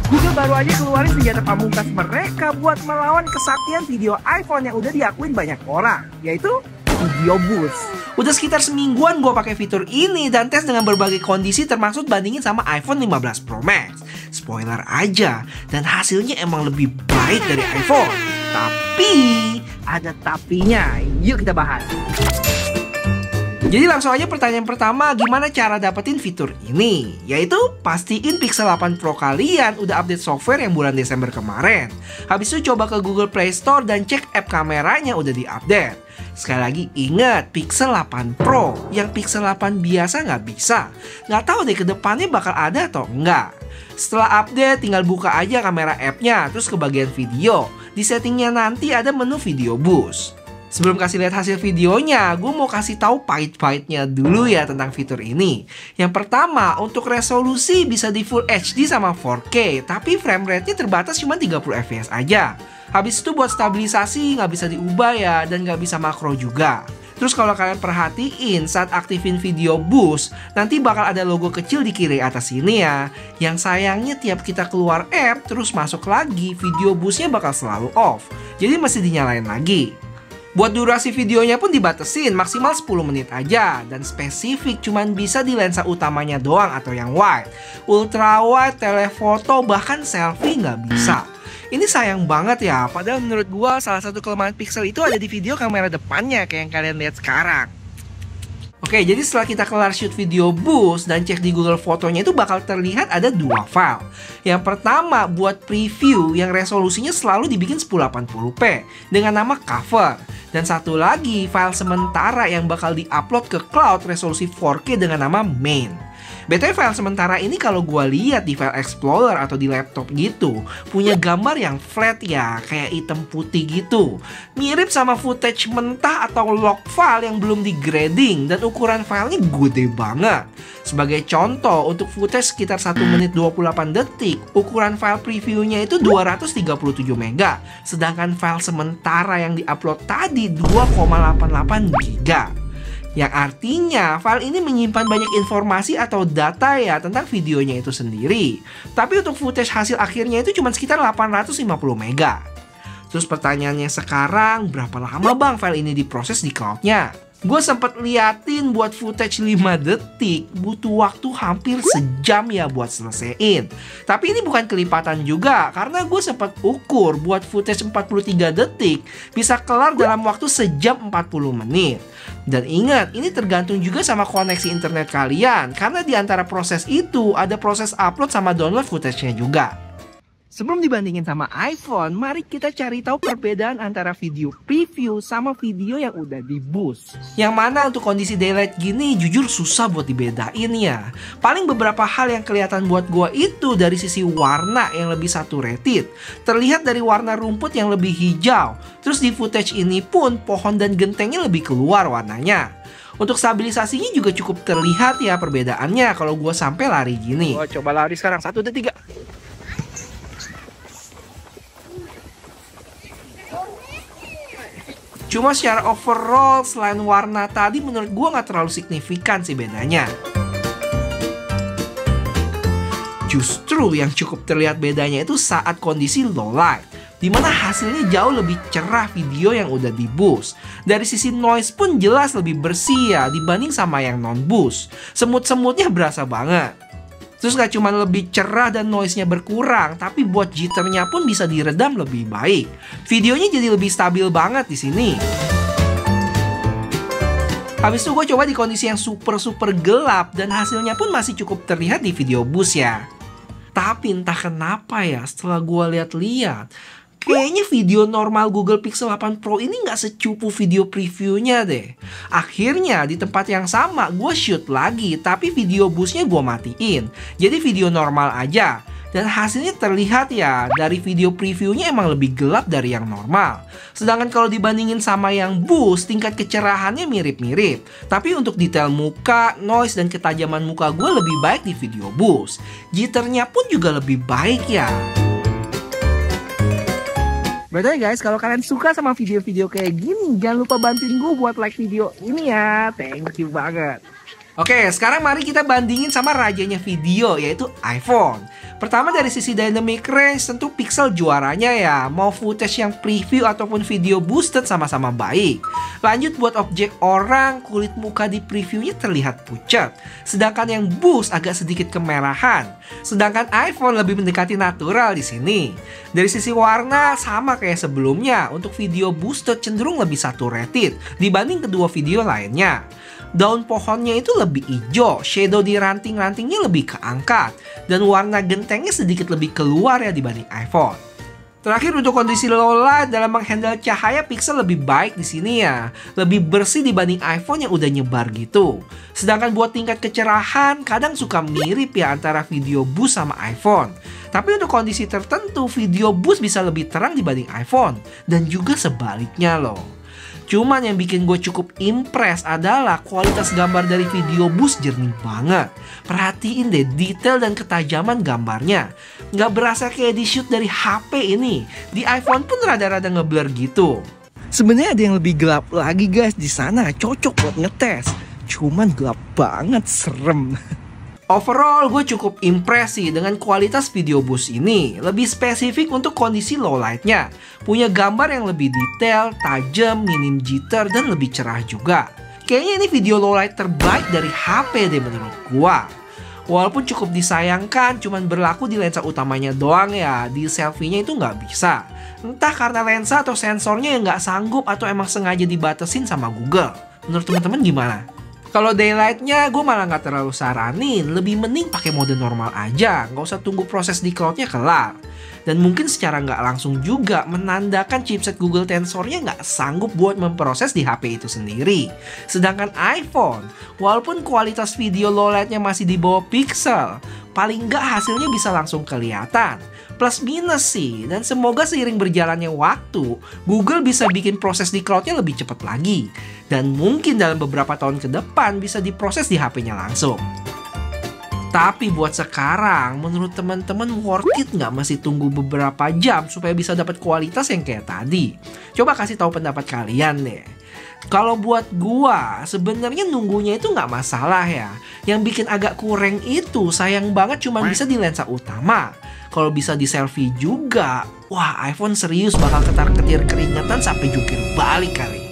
Google baru aja keluarin senjata pamungkas mereka buat melawan kesaktian video iPhone yang udah diakuin banyak orang, yaitu Video Boost. Udah sekitar semingguan gue pakai fitur ini dan tes dengan berbagai kondisi termasuk bandingin sama iPhone 15 Pro Max. Spoiler aja, dan hasilnya emang lebih baik dari iPhone. Tapi ada tapinya, yuk kita bahas. Jadi langsung aja pertanyaan pertama, gimana cara dapetin fitur ini? Yaitu pastiin Pixel 8 Pro kalian udah update software yang bulan Desember kemarin. Habis itu coba ke Google Play Store dan cek app kameranya udah diupdate. Sekali lagi ingat, Pixel 8 Pro, yang Pixel 8 biasa nggak bisa. Nggak tahu deh kedepannya bakal ada atau enggak. Setelah update tinggal buka aja kamera appnya, terus ke bagian video. Di settingnya nanti ada menu Video Boost. Sebelum kasih lihat hasil videonya, gue mau kasih tahu pahit-pahitnya dulu ya tentang fitur ini. Yang pertama, untuk resolusi bisa di Full HD sama 4K, tapi frame rate-nya terbatas cuma 30 fps aja. Habis itu buat stabilisasi nggak bisa diubah ya, dan nggak bisa makro juga. Terus kalau kalian perhatiin saat aktifin Video Boost, nanti bakal ada logo kecil di kiri atas sini ya. Yang sayangnya tiap kita keluar app terus masuk lagi, Video Boost-nya bakal selalu off. Jadi mesti dinyalain lagi. Buat durasi videonya pun dibatesin maksimal 10 menit aja, dan spesifik cuman bisa di lensa utamanya doang atau yang wide. Ultra wide, telefoto, bahkan selfie nggak bisa. Ini sayang banget ya, padahal menurut gua salah satu kelemahan Pixel itu ada di video kamera depannya kayak yang kalian lihat sekarang. Oke, jadi setelah kita kelar shoot Video Boost dan cek di Google Fotonya itu bakal terlihat ada dua file. Yang pertama buat preview yang resolusinya selalu dibikin 1080p dengan nama cover. Dan satu lagi file sementara yang bakal diupload ke cloud resolusi 4K dengan nama main. BTW file sementara ini kalau gue lihat di file explorer atau di laptop gitu, punya gambar yang flat ya, kayak hitam putih gitu. Mirip sama footage mentah atau log file yang belum di grading, dan ukuran filenya gede banget. Sebagai contoh, untuk footage sekitar 1 menit 28 detik, ukuran file previewnya itu 237 MB, sedangkan file sementara yang diupload tadi 2,88 GB. Yang artinya file ini menyimpan banyak informasi atau data ya tentang videonya itu sendiri. Tapi untuk footage hasil akhirnya itu cuma sekitar 850 MB. Terus pertanyaannya sekarang, berapa lama bang file ini diproses di cloudnya? Gue sempet liatin buat footage 5 detik butuh waktu hampir sejam ya buat selesaiin. Tapi ini bukan kelipatan juga, karena gue sempet ukur buat footage 43 detik bisa kelar dalam waktu sejam 40 menit. Dan ingat, ini tergantung juga sama koneksi internet kalian, karena di antara proses itu ada proses upload sama download footage-nya juga. Sebelum dibandingin sama iPhone, mari kita cari tahu perbedaan antara video preview sama video yang udah di boost. Yang mana untuk kondisi daylight gini jujur susah buat dibedain ya. Paling beberapa hal yang kelihatan buat gua itu dari sisi warna yang lebih saturated. Terlihat dari warna rumput yang lebih hijau. Terus di footage ini pun pohon dan gentengnya lebih keluar warnanya. Untuk stabilisasinya juga cukup terlihat ya perbedaannya kalau gua sampai lari gini. Gua coba lari sekarang, 1, 2, 3. Cuma secara overall selain warna tadi menurut gue nggak terlalu signifikan sih bedanya. Justru yang cukup terlihat bedanya itu saat kondisi low light, dimana hasilnya jauh lebih cerah video yang udah di boost. Dari sisi noise pun jelas lebih bersih ya dibanding sama yang non boost. Semut-semutnya berasa banget. Terus gak cuma lebih cerah dan noise-nya berkurang, tapi buat jitternya pun bisa diredam lebih baik. Videonya jadi lebih stabil banget di sini. Habis itu gue coba di kondisi yang super gelap dan hasilnya pun masih cukup terlihat di Video Boost ya. Tapi entah kenapa ya, setelah gue lihat-lihat, kayaknya video normal Google Pixel 8 Pro ini nggak secupu video previewnya deh. Akhirnya di tempat yang sama gue shoot lagi, tapi Video Boost-nya gue matiin. Jadi video normal aja. Dan hasilnya terlihat ya, dari video previewnya emang lebih gelap dari yang normal. Sedangkan kalau dibandingin sama yang boost, tingkat kecerahannya mirip-mirip. Tapi untuk detail muka, noise, dan ketajaman muka gue lebih baik di Video Boost. Jitternya pun juga lebih baik ya. Berarti guys, kalau kalian suka sama video-video kayak gini, jangan lupa bantuin gue buat like video ini ya. Thank you banget. Oke, sekarang mari kita bandingin sama rajanya video, yaitu iPhone. Pertama dari sisi dynamic range, tentu Pixel juaranya ya. Mau footage yang preview ataupun video boosted sama-sama baik. Lanjut buat objek orang, kulit muka di previewnya terlihat pucat. Sedangkan yang boost agak sedikit kemerahan. Sedangkan iPhone lebih mendekati natural di sini. Dari sisi warna sama kayak sebelumnya. Untuk video boosted cenderung lebih saturated dibanding kedua video lainnya. Daun pohonnya itu lebih hijau, shadow di ranting-rantingnya lebih keangkat, dan warna gentengnya sedikit lebih keluar ya dibanding iPhone. Terakhir untuk kondisi low light dalam menghandle cahaya, Pixel lebih baik di sini ya, lebih bersih dibanding iPhone yang udah nyebar gitu. Sedangkan buat tingkat kecerahan kadang suka mirip ya antara video boost sama iPhone. Tapi untuk kondisi tertentu video boost bisa lebih terang dibanding iPhone dan juga sebaliknya loh. Cuman yang bikin gue cukup impress adalah kualitas gambar dari video boost jernih banget. Perhatiin deh detail dan ketajaman gambarnya. Nggak berasa kayak di shoot dari HP ini. Di iPhone pun rada-rada ngeblur gitu. Sebenarnya ada yang lebih gelap lagi guys di sana, cocok buat ngetes. Cuman gelap banget, serem. Overall, gue cukup impresi dengan kualitas video boost ini. Lebih spesifik untuk kondisi low light-nya. Punya gambar yang lebih detail, tajam, minim jitter, dan lebih cerah juga. Kayaknya ini video low light terbaik dari HP deh menurut gue. Walaupun cukup disayangkan, cuman berlaku di lensa utamanya doang ya. Di selfie-nya itu nggak bisa. Entah karena lensa atau sensornya yang nggak sanggup atau emang sengaja dibatasin sama Google. Menurut teman-teman gimana? Kalau daylight-nya gue malah nggak terlalu saranin, lebih mending pakai mode normal aja, nggak usah tunggu proses di cloud-nya kelar. Dan mungkin secara nggak langsung juga menandakan chipset Google Tensornya nggak sanggup buat memproses di HP itu sendiri. Sedangkan iPhone, walaupun kualitas video low light-nya masih di bawah Pixel, paling nggak hasilnya bisa langsung kelihatan. Plus minus sih, dan semoga seiring berjalannya waktu, Google bisa bikin proses di cloud-nya lebih cepat lagi. Dan mungkin dalam beberapa tahun ke depan bisa diproses di HP-nya langsung. Tapi buat sekarang, menurut teman-teman worth it nggak masih tunggu beberapa jam supaya bisa dapat kualitas yang kayak tadi? Coba kasih tahu pendapat kalian deh. Kalau buat gua, sebenarnya nunggunya itu nggak masalah ya. Yang bikin agak kurang itu sayang banget cuma bisa di lensa utama. Kalau bisa di selfie juga, wah iPhone serius bakal ketar-ketir keringetan sampai jungkir balik kali.